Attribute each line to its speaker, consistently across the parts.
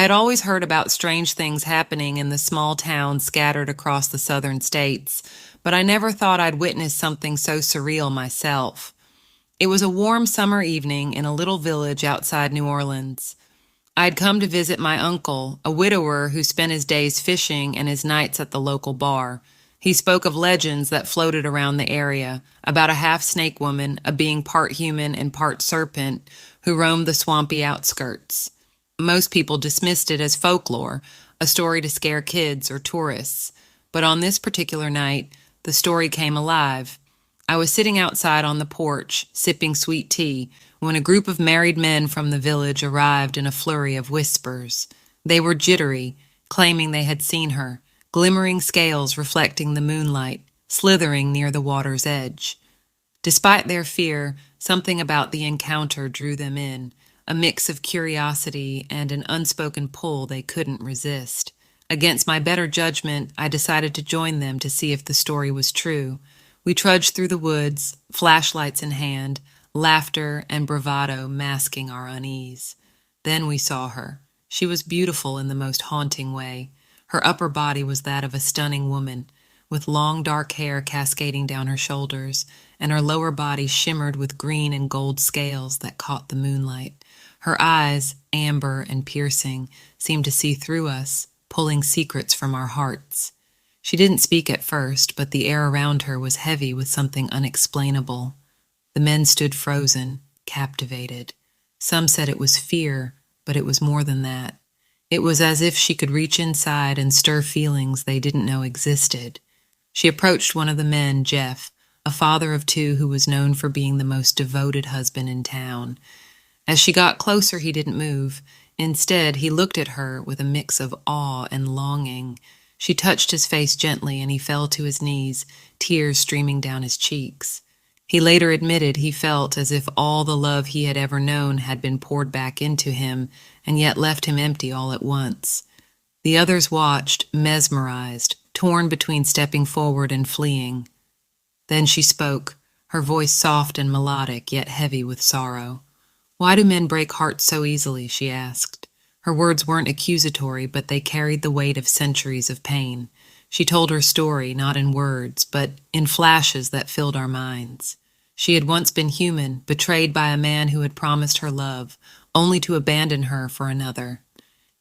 Speaker 1: had always heard about strange things happening in the small towns scattered across the southern states, but I never thought I'd witness something so surreal myself. It was a warm summer evening in a little village outside New Orleans. I had come to visit my uncle, a widower who spent his days fishing and his nights at the local bar. He spoke of legends that floated around the area about a half-snake woman, a being part human and part serpent, who roamed the swampy outskirts. Most people dismissed it as folklore, a story to scare kids or tourists. But on this particular night, the story came alive. I was sitting outside on the porch, sipping sweet tea, when a group of married men from the village arrived in a flurry of whispers. They were jittery, claiming they had seen her, glimmering scales reflecting the moonlight, slithering near the water's edge. Despite their fear, something about the encounter drew them in, a mix of curiosity and an unspoken pull they couldn't resist. Against my better judgment, I decided to join them to see if the story was true. We trudged through the woods, flashlights in hand, laughter and bravado masking our unease. Then we saw her. She was beautiful in the most haunting way. Her upper body was that of a stunning woman, with long dark hair cascading down her shoulders, and her lower body shimmered with green and gold scales that caught the moonlight. Her eyes, amber and piercing, seemed to see through us, pulling secrets from our hearts. She didn't speak at first, but the air around her was heavy with something unexplainable. The men stood frozen, captivated. Some said it was fear, but it was more than that. It was as if she could reach inside and stir feelings they didn't know existed. She approached one of the men, Jeff, a father of two who was known for being the most devoted husband in town. As she got closer, he didn't move. Instead, he looked at her with a mix of awe and longing. She touched his face gently, and he fell to his knees, tears streaming down his cheeks. He later admitted he felt as if all the love he had ever known had been poured back into him, and yet left him empty all at once. The others watched, mesmerized, torn between stepping forward and fleeing. Then she spoke, her voice soft and melodic, yet heavy with sorrow. "Why do men break hearts so easily?" she asked. Her words weren't accusatory, but they carried the weight of centuries of pain. She told her story, not in words, but in flashes that filled our minds. She had once been human, betrayed by a man who had promised her love, only to abandon her for another.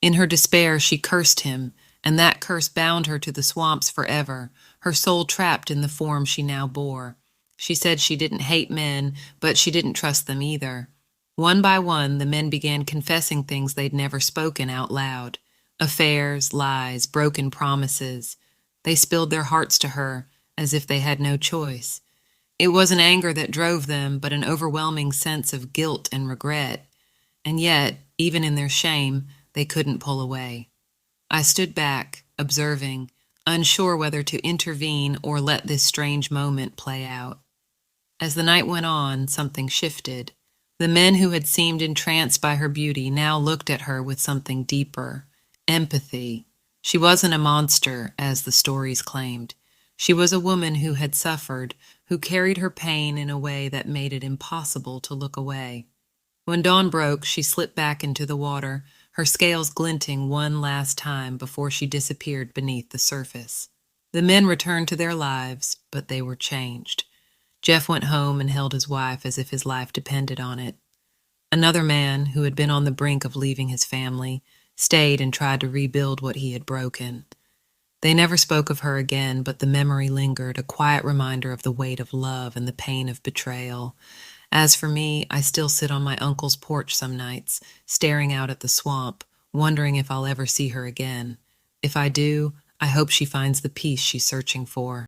Speaker 1: In her despair, she cursed him, and that curse bound her to the swamps forever, her soul trapped in the form she now bore. She said she didn't hate men, but she didn't trust them either. One by one, the men began confessing things they'd never spoken out loud. Affairs, lies, broken promises. They spilled their hearts to her, as if they had no choice. It wasn't anger that drove them, but an overwhelming sense of guilt and regret. And yet, even in their shame, they couldn't pull away. I stood back, observing, unsure whether to intervene or let this strange moment play out. As the night went on, something shifted. The men who had seemed entranced by her beauty now looked at her with something deeper. Empathy. She wasn't a monster, as the stories claimed. She was a woman who had suffered, who carried her pain in a way that made it impossible to look away. When dawn broke, she slipped back into the water, her scales glinting one last time before she disappeared beneath the surface. The men returned to their lives, but they were changed. Jeff went home and held his wife as if his life depended on it. Another man, who had been on the brink of leaving his family, stayed and tried to rebuild what he had broken. They never spoke of her again, but the memory lingered, a quiet reminder of the weight of love and the pain of betrayal. As for me, I still sit on my uncle's porch some nights, staring out at the swamp, wondering if I'll ever see her again. If I do, I hope she finds the peace she's searching for.